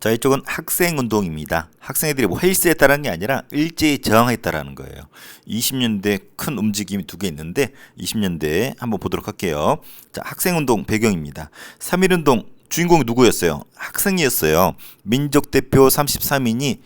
자, 이쪽은 학생운동입니다. 학생들이 뭐 헬스했다는 게 아니라 일제히 저항했다라는 거예요. 20년대 큰 움직임이 두 개 있는데 20년대에 한번 보도록 할게요. 자, 학생운동 배경입니다. 3.1운동 주인공이 누구였어요? 학생이었어요. 민족대표 33인이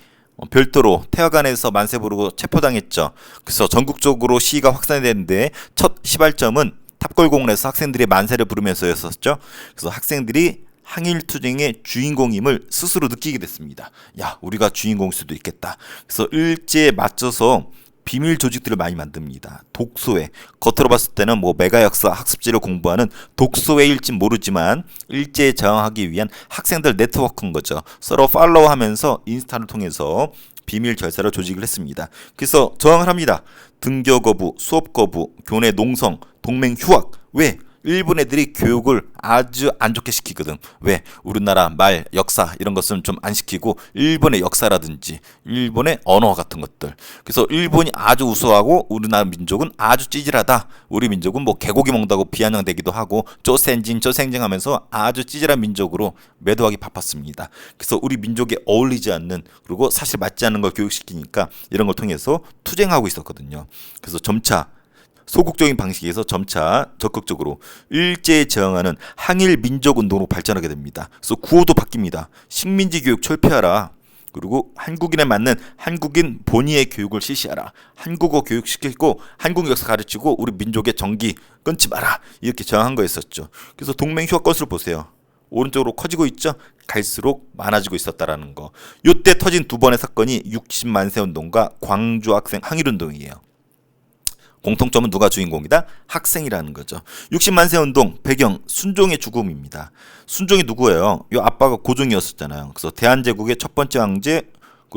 별도로 태화관에서 만세 부르고 체포당했죠. 그래서 전국적으로 시위가 확산이 됐는데 첫 시발점은 탑골공원에서 학생들이 만세를 부르면서였었죠. 그래서 학생들이 항일투쟁의 주인공임을 스스로 느끼게 됐습니다. 야, 우리가 주인공일 수도 있겠다. 그래서 일제에 맞춰서 비밀 조직들을 많이 만듭니다. 독소회. 겉으로 봤을 때는 뭐 메가 역사 학습지를 공부하는 독소회일진 모르지만 일제에 저항하기 위한 학생들 네트워크인 거죠. 서로 팔로우하면서 인스타를 통해서 비밀 결사를 조직을 했습니다. 그래서 저항을 합니다. 등교 거부, 수업 거부, 교내 농성, 동맹 휴학. 왜? 일본 애들이 교육을 아주 안 좋게 시키거든. 왜? 우리나라 말, 역사 이런 것은 좀 안 시키고 일본의 역사라든지 일본의 언어 같은 것들. 그래서 일본이 아주 우수하고 우리나라 민족은 아주 찌질하다. 우리 민족은 뭐 개고기 먹는다고 비아냥대기도 하고 쪼센진 하면서 아주 찌질한 민족으로 매도하기 바빴습니다. 그래서 우리 민족에 어울리지 않는 그리고 사실 맞지 않는 걸 교육시키니까 이런 걸 통해서 투쟁하고 있었거든요. 그래서 점차 소극적인 방식에서 점차 적극적으로 일제에 저항하는 항일 민족 운동으로 발전하게 됩니다. 그래서 구호도 바뀝니다. 식민지 교육 철폐하라. 그리고 한국인에 맞는 한국인 본위의 교육을 실시하라. 한국어 교육시키고 한국 역사 가르치고 우리 민족의 정기 끊지 마라. 이렇게 저항한 거였었죠. 그래서 동맹 휴학 건수를 보세요. 오른쪽으로 커지고 있죠. 갈수록 많아지고 있었다라는 거. 이때 터진 두 번의 사건이 60만 세 운동과 광주 학생 항일 운동이에요. 공통점은 누가 주인공이다? 학생이라는 거죠. 60만 세 운동 배경 순종의 죽음입니다. 순종이 누구예요? 이 아빠가 고종이었었잖아요. 그래서 대한제국의 첫 번째 황제,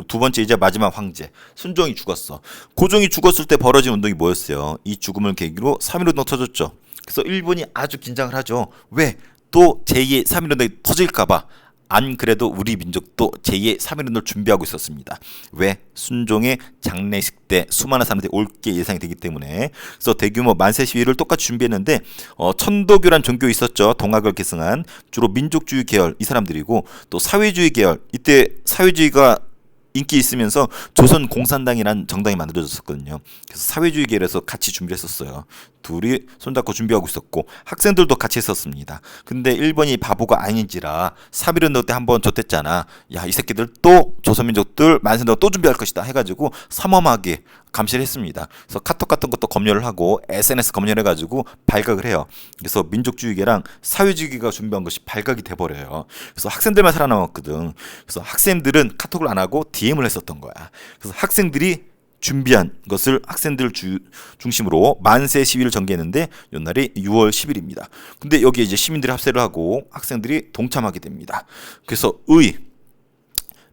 두 번째 이제 마지막 황제 순종이 죽었어. 고종이 죽었을 때 벌어진 운동이 뭐였어요? 이 죽음을 계기로 3.1운동 터졌죠. 그래서 일본이 아주 긴장을 하죠. 왜? 또 제2의 3.1운동이 터질까봐. 안 그래도 우리 민족도 제2의 3.1운동을 준비하고 있었습니다. 왜? 순종의 장례식 때 수많은 사람들이 올 게 예상이 되기 때문에. 그래서 대규모 만세 시위를 똑같이 준비했는데 천도교란 종교 있었죠. 동학을 계승한 주로 민족주의 계열 이 사람들이고 또 사회주의 계열. 이때 사회주의가 인기 있으면서 조선공산당이라는 정당이 만들어졌었거든요. 그래서 사회주의 계열에서 같이 준비를 했었어요. 둘이 손잡고 준비하고 있었고 학생들도 같이 했었습니다. 근데 일본이 바보가 아닌지라 3.1운동 때 한번 줬댔잖아. 야, 이 새끼들 또 조선민족들 만세운동 또 준비할 것이다 해가지고 삼엄하게 감시를 했습니다. 그래서 카톡 같은 것도 검열을 하고 SNS 검열해가지고 발각을 해요. 그래서 민족주의계랑 사회주의계가 준비한 것이 발각이 돼버려요. 그래서 학생들만 살아남았거든. 그래서 학생들은 카톡을 안 하고 DM을 했었던 거야. 그래서 학생들이 준비한 것을 학생들 중심으로 만세 시위를 전개했는데 이날이 6월 10일입니다. 근데 여기에 이제 시민들이 합세를 하고 학생들이 동참하게 됩니다. 그래서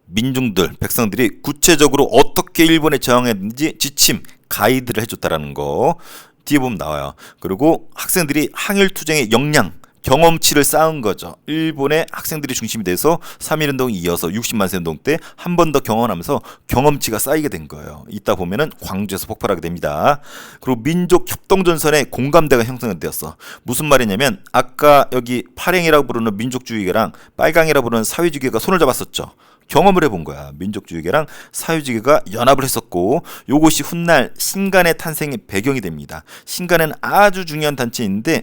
민중들, 백성들이 구체적으로 어떻게 일본에 저항했는지 지침, 가이드를 해줬다라는 거 뒤에 보면 나와요. 그리고 학생들이 항일투쟁의 역량, 경험치를 쌓은 거죠. 일본의 학생들이 중심이 돼서 3.1운동이 이어서 60만 세 운동 때 한 번 더 경험하면서 경험치가 쌓이게 된 거예요. 이따 보면은 광주에서 폭발하게 됩니다. 그리고 민족 협동전선의 공감대가 형성되었어. 무슨 말이냐면 아까 여기 파랭이라고 부르는 민족주의계랑 빨강이라고 부르는 사회주의계가 손을 잡았었죠. 경험을 해본 거야. 민족주의계랑 사회주의계가 연합을 했었고 요것이 훗날 신간의 탄생의 배경이 됩니다. 신간은 아주 중요한 단체인데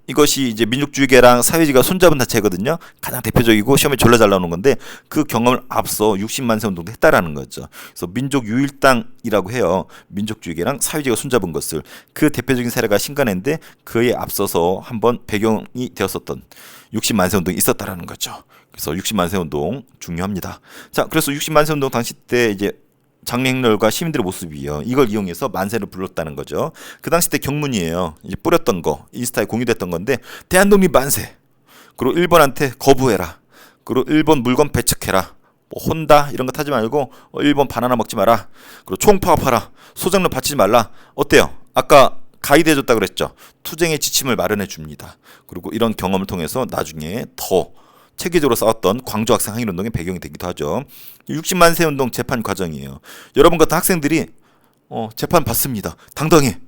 이것이 이제 민족주의계랑 사회주의가 손잡은 단체거든요. 가장 대표적이고 시험에 졸라 잘 나오는 건데 그 경험을 앞서 60만 세 운동도 했다라는 거죠. 그래서 민족유일당이라고 해요. 민족주의계랑 사회주의가 손잡은 것을. 그 대표적인 사례가 신간인데 그에 앞서서 한번 배경이 되었었던 60만 세 운동이 있었다라는 거죠. 그래서 60만 세 운동 중요합니다. 자, 그래서 60만 세 운동 당시 때 이제 장례행렬과 시민들의 모습이에요. 이걸 이용해서 만세를 불렀다는 거죠. 그 당시 때 경문이에요. 이제 뿌렸던 거, 인스타에 공유됐던 건데 대한독립 만세. 그리고 일본한테 거부해라. 그리고 일본 물건 배척해라. 뭐 혼다 이런 거 타지 말고 일본 바나나 먹지 마라. 그리고 총 파업하라. 소장료 바치지 말라. 어때요? 아까 가이드 해줬다 그랬죠. 투쟁의 지침을 마련해 줍니다. 그리고 이런 경험을 통해서 나중에 더 체계적으로 싸웠던 광주 학생 항일운동의 배경이 되기도 하죠. 60만 세 운동 재판 과정이에요. 여러분 같은 학생들이 재판 받습니다. 당당해.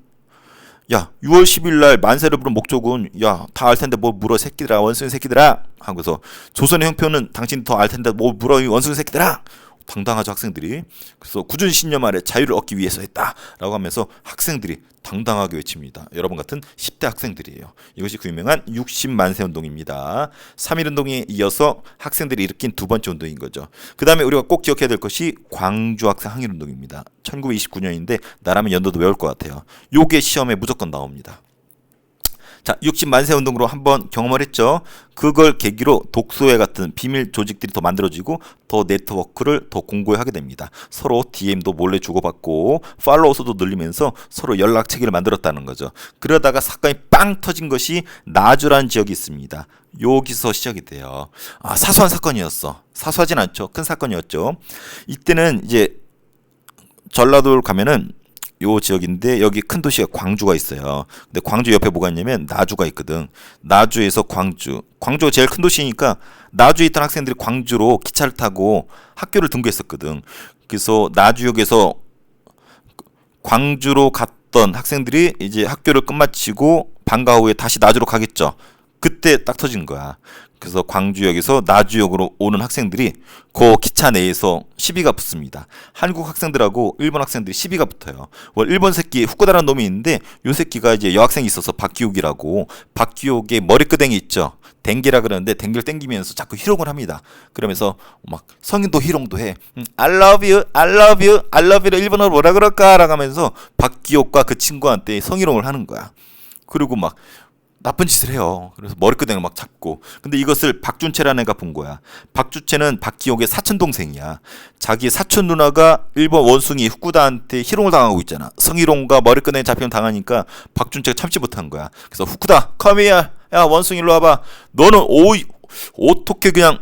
야, 6월 10일 날 만세를 부른 목적은 야, 다 알 텐데 뭐 물어 새끼들아, 원숭이 새끼들아 하고서 조선의 형편은 당신 더 알 텐데 뭐 물어 이 원숭이 새끼들아. 당당하죠 학생들이. 그래서 굳은 신념 아래 자유를 얻기 위해서 했다라고 하면서 학생들이 당당하게 외칩니다. 여러분 같은 10대 학생들이에요. 이것이 그 유명한 60만세 운동입니다. 3.1 운동에 이어서 학생들이 일으킨 두 번째 운동인 거죠. 그 다음에 우리가 꼭 기억해야 될 것이 광주 학생 항일 운동입니다. 1929년인데 나라면 연도도 외울 것 같아요. 요게 시험에 무조건 나옵니다. 자, 60만세 운동으로 한번 경험을 했죠. 그걸 계기로 독소회 같은 비밀 조직들이 더 만들어지고 더 네트워크를 더 공고히 하게 됩니다. 서로 DM도 몰래 주고받고 팔로워 수도 늘리면서 서로 연락 체계를 만들었다는 거죠. 그러다가 사건이 빵 터진 것이 나주라는 지역이 있습니다. 여기서 시작이 돼요. 아, 사소한 사건이었어. 사소하진 않죠. 큰 사건이었죠. 이때는 이제 전라도를 가면은 요 지역인데 여기 큰 도시가 광주가 있어요. 근데 광주 옆에 뭐가 있냐면 나주가 있거든. 나주에서 광주가 제일 큰 도시니까 나주에 있던 학생들이 광주로 기차를 타고 학교를 등교했었거든. 그래서 나주역에서 광주로 갔던 학생들이 이제 학교를 끝마치고 방과 후에 다시 나주로 가겠죠. 그때 딱 터진 거야. 그래서 광주역에서 나주역으로 오는 학생들이 그 기차 내에서 시비가 붙습니다. 한국 학생들하고 일본 학생들이 시비가 붙어요. 일본 새끼 후쿠다라는 놈이 있는데 요 새끼가 이제 여학생이 있어서 박기옥이라고, 박기옥의 머리끄댕이 있죠. 댕기라 그러는데 댕기를 땡기면서 자꾸 희롱을 합니다. 그러면서 막 성인도 희롱도 해. I love you, I love you, I love you를 일본어로 뭐라 그럴까? 라고 하면서 박기옥과 그 친구한테 성희롱을 하는 거야. 그리고 막 나쁜 짓을 해요. 그래서 머리끄댕을 막 잡고. 근데 이것을 박준채라는 애가 본 거야. 박준채는 박기옥의 사촌 동생이야. 자기 사촌 누나가 일본 원숭이 후쿠다한테 희롱을 당하고 있잖아. 성희롱과 머리끄댕 잡히면 당하니까 박준채가 참지 못한 거야. 그래서 후쿠다, come here. 야, 원숭이 일로 와봐. 너는 어떻게 그냥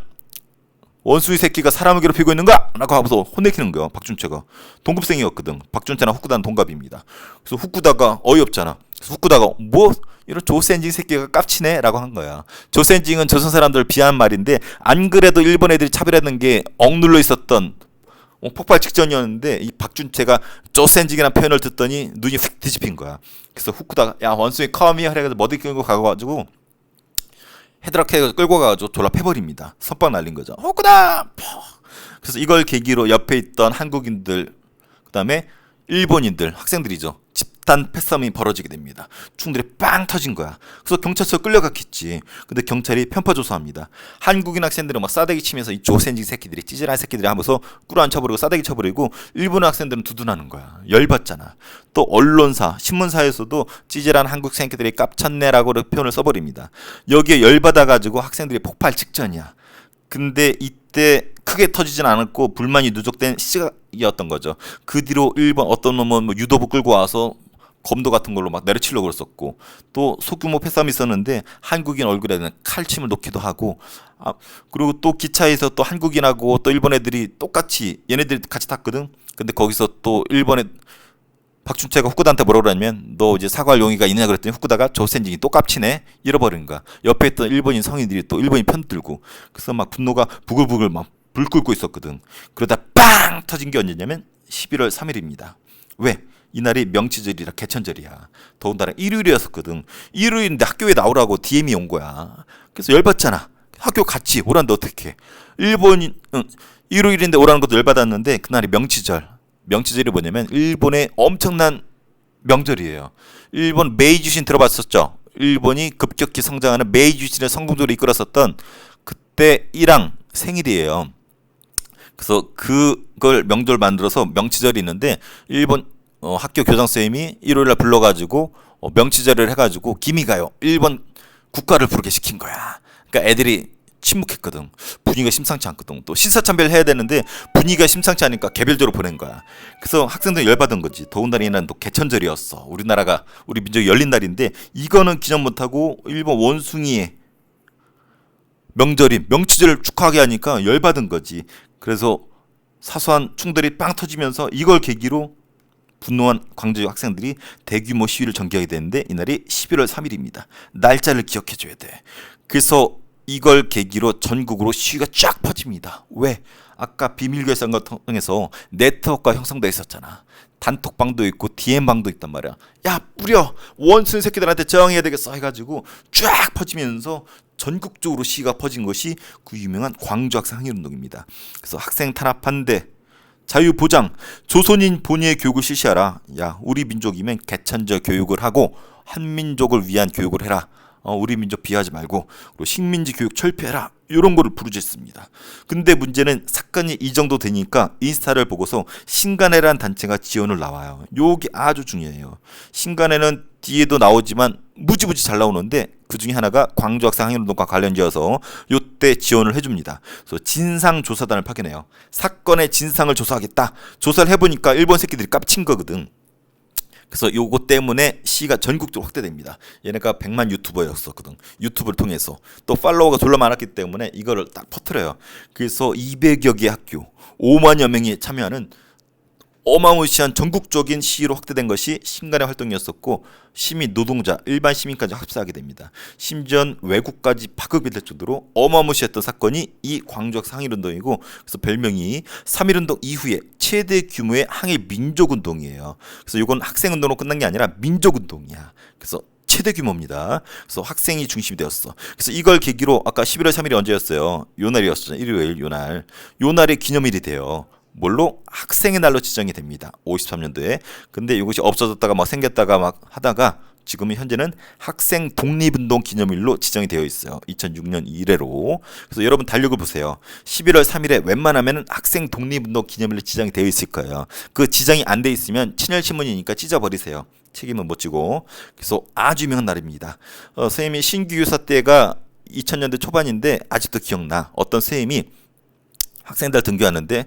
원숭이 새끼가 사람을 괴롭히고 있는 거야? 라고 하면서 혼내키는 거야. 박준채가 동급생이었거든. 박준채랑 후쿠다는 동갑입니다. 그래서 후쿠다가 어이없잖아. 그래서 후쿠다가 뭐 이런 조센징 새끼가 깝치네? 라고 한 거야. 조센징은 조선 사람들을 비하는 말인데 안 그래도 일본 애들이 차별하는 게 억눌러 있었던 폭발 직전이었는데 이 박준채가 조센징이라는 표현을 듣더니 눈이 휙 뒤집힌 거야. 그래서 후쿠다가 야, 원숭이 컴이야 그래가지고 머리 끌고 가가지고 헤드락해서 끌고 가가지고 졸라 패버립니다. 선빵 날린 거죠. 후쿠다! 그래서 이걸 계기로 옆에 있던 한국인들, 그 다음에 일본인들, 학생들이죠. 집단 패싸움이 벌어지게 됩니다. 충들이 빵 터진 거야. 그래서 경찰서 끌려갔겠지. 근데 경찰이 편파조사합니다. 한국인 학생들은 막 싸대기 치면서 이 조센징 새끼들이, 찌질한 새끼들이 하면서 꿇어 앉혀버리고 싸대기 쳐버리고, 일본 학생들은 두둔하는 거야. 열받잖아. 또 언론사, 신문사에서도 찌질한 한국 새끼들이 깝쳤네라고 표현을 써버립니다. 여기에 열받아가지고 학생들이 폭발 직전이야. 근데 이때 크게 터지진 않았고 불만이 누적된 시기였던 거죠. 그 뒤로 일본 어떤 놈은 뭐 유도부 끌고 와서 검도 같은 걸로 막 내려치려고 그랬었고, 또 소규모 패싸움이 있었는데 한국인 얼굴에는 칼침을 놓기도 하고, 그리고 또 기차에서 또 한국인하고 또 일본 애들이 똑같이 얘네들이 같이 탔거든. 근데 거기서 또 일본에 박준채가 후쿠다한테 뭐라고 그러냐면 너 이제 사과할 용의가 있느냐 그랬더니 후쿠다가 조센징이 또 깝치네 잃어버린 거야. 옆에 있던 일본인 성인들이 또 일본인 편 들고, 그래서 막 분노가 부글부글 막 불 끓고 있었거든. 그러다 빵 터진 게 언제냐면 11월 3일입니다. 왜? 이날이 명치절이라 개천절이야. 더군다나 일요일이었었거든. 일요일인데 학교에 나오라고 DM이 온 거야. 그래서 열받잖아. 학교 같이 오란데 어떡해. 일본인 일요일인데 오라는 것도 열받았는데 그날이 명치절. 명치절이 뭐냐면 일본의 엄청난 명절이에요. 일본 메이주신 들어봤었죠? 일본이 급격히 성장하는 메이주신을 성공적으로 이끌었었던 그때 일왕 생일이에요. 그래서 그걸 명절 만들어서 명치절이 있는데 일본 학교 교장선생님이 일요일날 불러가지고 명치절을 해가지고 기미가요 일본 국가를 부르게 시킨 거야. 그러니까 애들이 침묵했거든. 분위기가 심상치 않거든. 또 신사참배를 해야 되는데 분위기가 심상치 않으니까 개별적으로 보낸 거야. 그래서 학생들이 열받은 거지. 더군다나 이날은 또 개천절이었어. 우리나라가, 우리 민족이 열린 날인데 이거는 기념 못하고 일본 원숭이의 명절인 명치절을 축하하게 하니까 열받은 거지. 그래서 사소한 충돌이 빵 터지면서 이걸 계기로 분노한 광주 학생들이 대규모 시위를 전개하게 되는데 이날이 11월 3일입니다. 날짜를 기억해줘야 돼. 그래서 이걸 계기로 전국으로 시위가 쫙 퍼집니다. 왜? 아까 비밀결산을 통해서 네트워크가 형성돼 있었잖아. 단톡방도 있고 DM방도 있단 말이야. 야, 뿌려! 원순 새끼들한테 저항해야 되겠어 해가지고 쫙 퍼지면서 전국적으로 시위가 퍼진 것이 그 유명한 광주학생 항일운동입니다. 그래서 학생 탄압 반대, 자유보장, 조선인 본위의 교육을 실시하라. 야, 우리 민족이면 개천절 교육을 하고 한민족을 위한 교육을 해라. 우리 민족 비하하지 말고, 그리고 식민지 교육 철폐해라. 이런 거를 부르짖습니다. 근데 문제는 사건이 이 정도 되니까 인스타를 보고서 신간회라는 단체가 지원을 나와요. 요게 아주 중요해요. 신간회는 뒤에도 나오지만 무지무지 잘 나오는데 그 중에 하나가 광주학생 항일운동과 관련지어서 요때 지원을 해줍니다. 그래서 진상조사단을 파견해요. 사건의 진상을 조사하겠다. 조사를 해보니까 일본 새끼들이 깝친 거거든. 그래서 요거 때문에 시가 전국적으로 확대됩니다. 얘네가 100만 유튜버였었거든. 유튜브를 통해서 또 팔로워가 졸라 많았기 때문에 이거를 딱 퍼뜨려요. 그래서 200여 개 학교, 5만여 명이 참여하는 어마무시한 전국적인 시위로 확대된 것이 신간의 활동이었었고, 시민, 노동자, 일반 시민까지 합사하게 됩니다. 심지어 외국까지 파급이 될 정도로 어마무시했던 사건이 이 광주학생 항일운동이고, 그래서 별명이 3.1운동 이후에 최대 규모의 항일 민족운동이에요. 그래서 이건 학생운동으로 끝난 게 아니라 민족운동이야. 그래서 최대 규모입니다. 그래서 학생이 중심이 되었어. 그래서 이걸 계기로 아까 11월 3일이 언제였어요? 요 날이었죠. 일요일 요날. 요 날이 기념일이 돼요. 뭘로? 학생의 날로 지정이 됩니다. 53년도에. 근데 이것이 없어졌다가 막 생겼다가 막 하다가 지금은 현재는 학생 독립운동 기념일로 지정이 되어 있어요. 2006년 이래로. 그래서 여러분 달력을 보세요. 11월 3일에 웬만하면 학생 독립운동 기념일로 지정이 되어 있을 거예요. 그 지정이 안 돼 있으면 친일신문이니까 찢어버리세요. 책임은 못 지고. 그래서 아주 유명한 날입니다. 선생님이 신규 유사 때가 2000년대 초반인데 아직도 기억나. 어떤 선생님이 학생들 등교하는데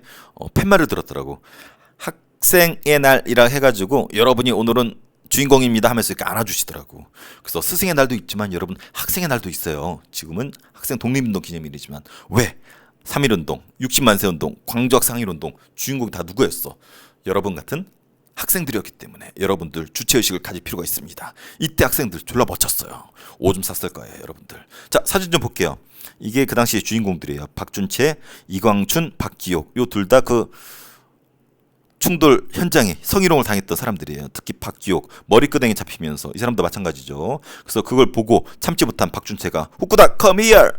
팻말을 들었더라고. 학생의 날이라 해가지고 여러분이 오늘은 주인공입니다 하면서 이렇게 안아주시더라고. 그래서 스승의 날도 있지만 여러분 학생의 날도 있어요. 지금은 학생 독립운동 기념일이지만 왜? 3.1운동, 60만 세 운동, 광주학생 항일운동 주인공이 다 누구였어? 여러분 같은 학생들이었기 때문에 여러분들 주체의식을 가질 필요가 있습니다. 이때 학생들 졸라 멋졌어요. 오줌 쌌을 거예요, 여러분들. 자, 사진 좀 볼게요. 이게 그 당시의 주인공들이에요. 박준채, 이광춘, 박기옥. 요 둘 다 그 충돌 현장에 성희롱을 당했던 사람들이에요. 특히 박기옥 머리끄댕이 잡히면서 이 사람도 마찬가지죠. 그래서 그걸 보고 참지 못한 박준채가 후쿠다 come here.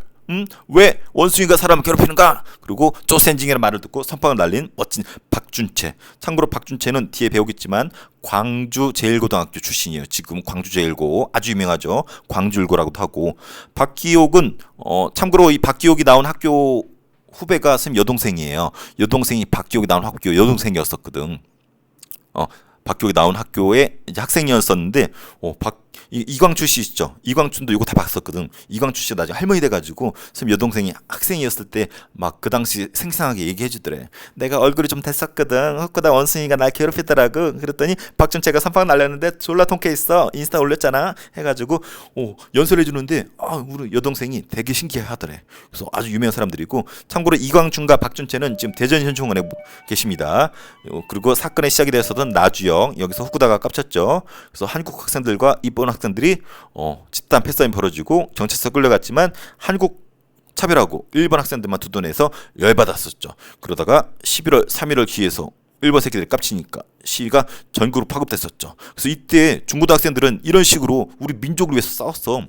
왜 원숭이가 사람을 괴롭히는가? 그리고 쪼센징이라는 말을 듣고 선빵을 날린 멋진 박준채. 참고로 박준채는 뒤에 배우겠지만 광주 제1고등학교 출신이에요. 지금 광주 제1고 아주 유명하죠. 광주일고라고도 하고. 박기옥은 참고로 이 박기옥이 나온 학교 후배가 선생님 여동생이에요. 여동생이 박기옥이 나온 학교 여동생이었었거든. 박기옥이 나온 학교에 이제 학생이었었는데 이광춘 씨 있죠. 이광춘도 이거 다 봤었거든. 이광춘 씨가 나중에 할머니 돼가지고 선생님 여동생이 학생이었을 때 막 그 당시 생생하게 얘기해주더래. 내가 얼굴이 좀 됐었거든. 헛구다 원숭이가 날 괴롭히더라고. 그랬더니 박준채가 선빵 날렸는데 졸라 통쾌 있어. 인스타 올렸잖아. 해가지고 연설해주는데 우리 여동생이 되게 신기해하더래. 그래서 아주 유명한 사람들이고, 참고로 이광춘과 박준채는 지금 대전현충원에 계십니다. 그리고 사건의 시작이 되었었던 나주역 여기서 후쿠다가 깝쳤죠. 그래서 한국 학생들과 일본 학생들이 집단 패싸움이 벌어지고 경찰서 끌려갔지만 한국 차별하고 일본 학생들만 두둔해서 열받았었죠. 그러다가 11월 3일을 기해서 일본 새끼들이 깝치니까 시위가 전국으로 파급됐었죠. 그래서 이때 중고등학생들은 이런 식으로 우리 민족을 위해서 싸웠어.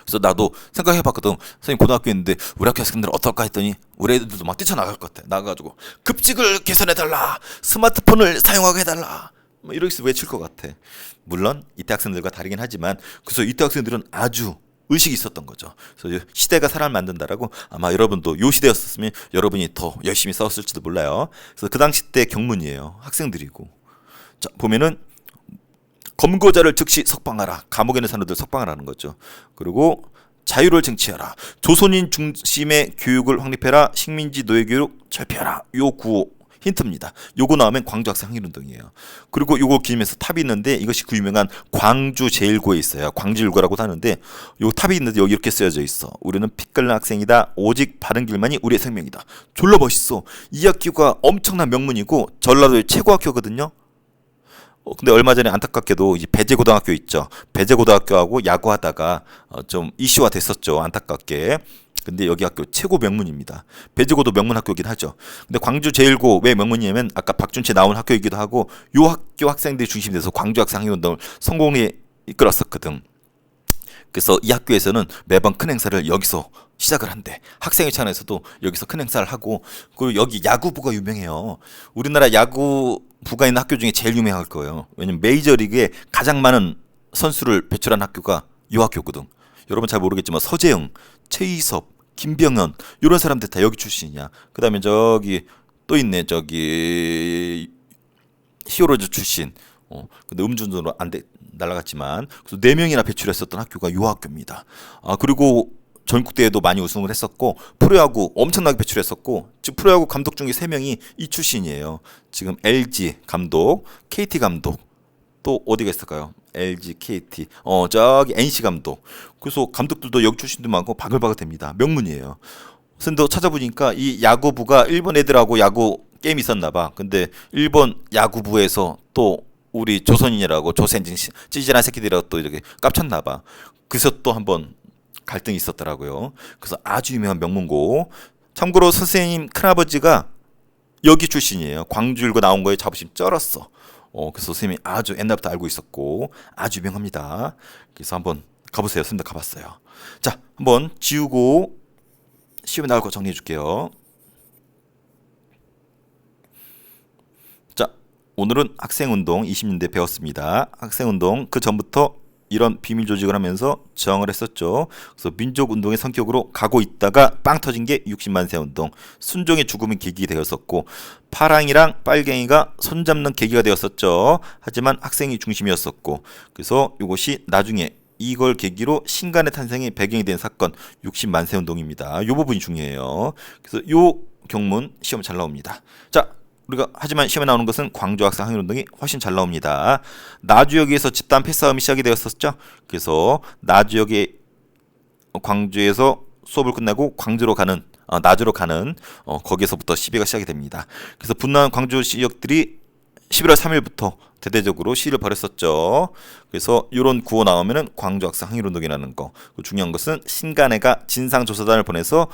그래서 나도 생각해봤거든. 선생님 고등학교에 있는데 우리 학교 학생들은 어떨까 했더니 우리 애들도 막 뛰쳐나갈 것 같아. 나가가지고 급식을 개선해달라, 스마트폰을 사용하게 해달라, 뭐 이렇게 외칠 것 같아. 물론 이때 학생들과 다르긴 하지만 그래서 이때 학생들은 아주 의식이 있었던 거죠. 그래서 시대가 사람을 만든다라고 아마 여러분도 요 시대였으면 여러분이 더 열심히 싸웠을지도 몰라요. 그래서 그 당시 때 경문이에요. 학생들이고. 자, 보면은 검거자를 즉시 석방하라. 감옥에 있는 사람들 석방하라는 거죠. 그리고 자유를 쟁취하라. 조선인 중심의 교육을 확립해라. 식민지 노예교육 철폐하라. 요 구호 힌트입니다. 요거 나오면 광주학생 항일운동이에요. 그리고 요거 기념해서 탑이 있는데 이것이 그 유명한 광주 제1고에 있어요. 광주일고라고도 하는데 요 탑이 있는데 여기 이렇게 쓰여져 있어. 우리는 피 끓는 학생이다. 오직 바른 길만이 우리의 생명이다. 졸라 멋있어. 이 학교가 엄청난 명문이고 전라도의 최고 학교거든요. 근데 얼마 전에 안타깝게도 이제 배제고등학교 있죠. 배제고등학교하고 야구하다가 좀 이슈화 됐었죠. 안타깝게. 근데 여기 학교 최고 명문입니다. 배제고도 명문 학교이긴 하죠. 근데 광주 제1고 왜 명문이냐면 아까 박준채 나온 학교이기도 하고 요 학교 학생들이 중심이 돼서 광주 학생 항의운동을 성공리에 이끌었었거든. 그래서 이 학교에서는 매번 큰 행사를 여기서 시작을 한대. 학생회차에서도 여기서 큰 행사를 하고, 그리고 여기 야구부가 유명해요. 우리나라 야구부가 있는 학교 중에 제일 유명할 거예요. 왜냐면 메이저리그에 가장 많은 선수를 배출한 학교가 이 학교거든. 여러분 잘 모르겠지만 서재영, 최희섭, 김병현 이런 사람들 다 여기 출신이야. 그다음에 저기 또 있네. 저기 히어로즈 출신. 근데 음주운전으로 날아갔지만 그래서 4명이나 배출했었던 학교가 요 학교입니다. 그리고 전국대회도 많이 우승을 했었고 프로야구 엄청나게 배출했었고 지금 프로야구 감독 중에 3명이 이 출신이에요. 지금 LG 감독, KT 감독, 또 어디가 있을까요? LG, KT, 저기 NC 감독. 그래서 감독들도 여기 출신도 많고 바글바글 됩니다. 명문이에요. 그래서 찾아보니까 이 야구부가 일본 애들하고 야구 게임이 있었나 봐. 근데 일본 야구부에서 또 우리 조선인이라고 조센징 찌질한 새끼들이라고 또 이렇게 깝쳤나 봐. 그래서 또 한번 갈등이 있었더라고요. 그래서 아주 유명한 명문고. 참고로 선생님 큰아버지가 여기 출신이에요. 광주 일고 나온 거에 자부심 쩔었어. 그래서 선생님이 아주 옛날부터 알고 있었고 아주 유명합니다. 그래서 한번 가보세요. 선생님 가봤어요. 자, 한번 지우고 시험에 나올 거 정리해 줄게요. 자, 오늘은 학생운동 20년대 배웠습니다. 학생운동 그 전부터 이런 비밀 조직을 하면서 저항을 했었죠. 그래서 민족운동의 성격으로 가고 있다가 빵 터진 게 60만세 운동, 순종의 죽음의 계기가 되었었고 파랑이랑 빨갱이가 손잡는 계기가 되었었죠. 하지만 학생이 중심이었었고 그래서 이것이 나중에 이걸 계기로 신간의 탄생의 배경이 된 사건 60만세 운동입니다. 이 부분이 중요해요. 그래서 이 경문 시험 잘 나옵니다. 자, 우리가 하지만 시험에 나오는 것은 광주 학생 항일운동이 훨씬 잘 나옵니다. 나주역에서 집단 패싸움이 시작이 되었었죠. 그래서 나주역에 광주에서 수업을 끝내고 광주로 가는 나주로 가는 거기에서부터 시비가 시작이 됩니다. 그래서 분노한 광주 지역들이 11월 3일부터 대대적으로 시위를 벌였었죠. 그래서 이런 구호 나오면은 광주 학생 항일운동이라는 거. 중요한 것은 신간회가 진상조사단을 보내서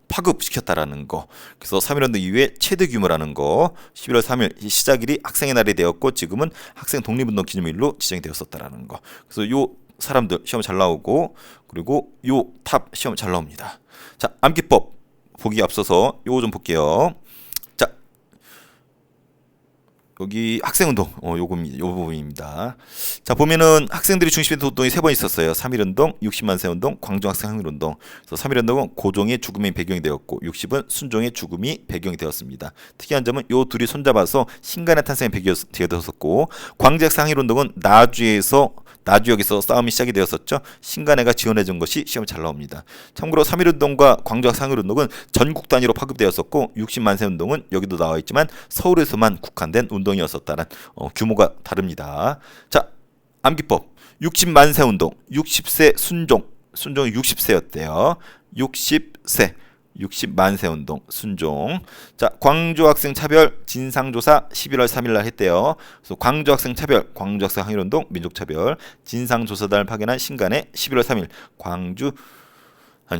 파급시켰다라는 거. 그래서 3.1운동 이후에 최대 규모라는 거. 11월 3일 시작일이 학생의 날이 되었고 지금은 학생 독립운동 기념일로 지정이 되었었다라는 거. 그래서 요 사람들 시험 잘 나오고 그리고 요 탑 시험 잘 나옵니다. 자, 암기법 보기 앞서서 요거 좀 볼게요. 여기 학생운동, 요 부분입니다. 자, 보면은 학생들이 중심이 된 운동이 3번 있었어요. 3.1운동, 60만세 운동, 광주학생 항일운동. 그래서 3.1운동은 고종의 죽음이 배경이 되었고 60은 순종의 죽음이 배경이 되었습니다. 특이한 점은 요 둘이 손잡아서 신간의 탄생의 배경이 되었었고 광주학생 항일운동은 나주역에서 싸움이 시작이 되었었죠. 신간회가 지원해준 것이 시험에 잘 나옵니다. 참고로 3.1운동과 광주학생 항일운동은 전국 단위로 파급되었었고 60만세 운동은 여기도 나와 있지만 서울에서만 국한된 운동이었었다는 규모가 다릅니다. 자, 암기법 60만세 운동 60세 순종이 60세였대요. 60만세 운동 순종. 자, 광주 학생 차별 진상조사 11월 3일 날 했대요. 그래서 광주 학생 차별, 광주 학생 항일운동, 민족 차별, 진상조사단을 파견한 신간에 11월 3일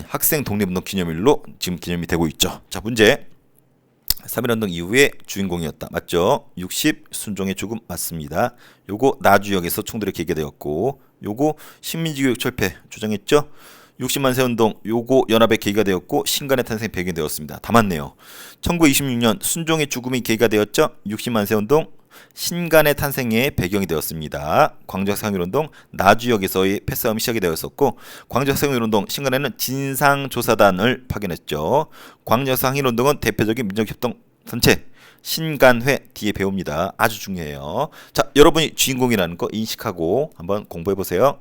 학생 독립운동 기념일로 지금 기념이 되고 있죠. 자, 문제. 3.1운동 이후에 주인공이었다. 맞죠? 60 순종의 죽음 맞습니다. 요거 나주역에서 총들이 계기되었고 요거 식민지교육 철폐 주장했죠? 60만세 운동 요거 연합의 계기가 되었고 신간의 탄생이 배경이 되었습니다. 다 맞네요. 1926년 순종의 죽음이 계기가 되었죠. 60만세 운동 신간의 탄생의 배경이 되었습니다. 광주학생 항일운동 나주역에서의 패싸움이 시작이 되었었고 광주학생 항일운동 신간에는 진상조사단을 파견했죠. 광주학생 항일운동은 대표적인 민족협동 단체 신간회 뒤에 배웁니다. 아주 중요해요. 자, 여러분이 주인공이라는 거 인식하고 한번 공부해 보세요.